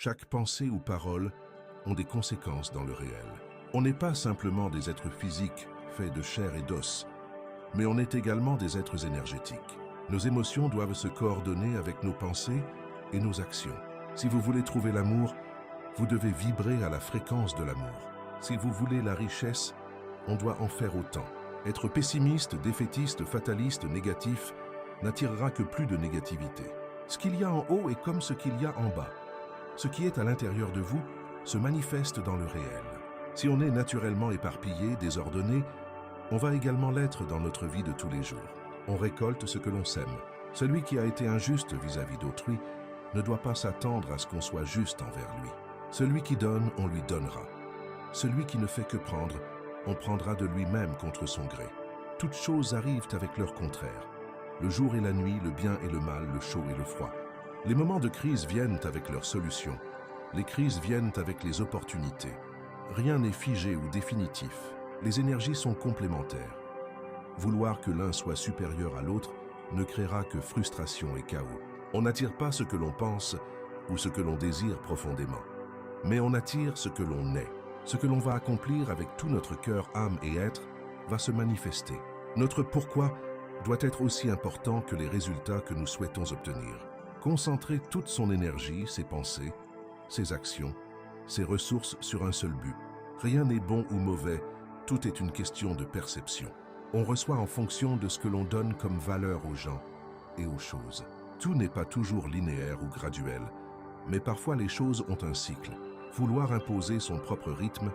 Chaque pensée ou parole ont des conséquences dans le réel. On n'est pas simplement des êtres physiques faits de chair et d'os, mais on est également des êtres énergétiques. Nos émotions doivent se coordonner avec nos pensées et nos actions. Si vous voulez trouver l'amour, vous devez vibrer à la fréquence de l'amour. Si vous voulez la richesse, on doit en faire autant. Être pessimiste, défaitiste, fataliste, négatif n'attirera que plus de négativité. Ce qu'il y a en haut est comme ce qu'il y a en bas. Ce qui est à l'intérieur de vous se manifeste dans le réel. Si on est naturellement éparpillé, désordonné, on va également l'être dans notre vie de tous les jours. On récolte ce que l'on sème. Celui qui a été injuste vis-à-vis d'autrui ne doit pas s'attendre à ce qu'on soit juste envers lui. Celui qui donne, on lui donnera. Celui qui ne fait que prendre, on prendra de lui-même contre son gré. Toutes choses arrivent avec leur contraire. Le jour et la nuit, le bien et le mal, le chaud et le froid. Les moments de crise viennent avec leurs solutions. Les crises viennent avec les opportunités. Rien n'est figé ou définitif. Les énergies sont complémentaires. Vouloir que l'un soit supérieur à l'autre ne créera que frustration et chaos. On n'attire pas ce que l'on pense ou ce que l'on désire profondément, mais on attire ce que l'on est. Ce que l'on va accomplir avec tout notre cœur, âme et être va se manifester. Notre pourquoi doit être aussi important que les résultats que nous souhaitons obtenir. Concentrer toute son énergie, ses pensées, ses actions, ses ressources sur un seul but. Rien n'est bon ou mauvais, tout est une question de perception. On reçoit en fonction de ce que l'on donne comme valeur aux gens et aux choses. Tout n'est pas toujours linéaire ou graduel, mais parfois les choses ont un cycle. Vouloir imposer son propre rythme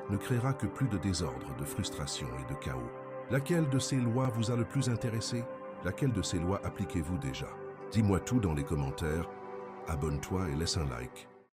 ne créera que plus de désordre, de frustration et de chaos. Laquelle de ces lois vous a le plus intéressé? Laquelle de ces lois appliquez-vous déjà? Dis-moi tout dans les commentaires, abonne-toi et laisse un like.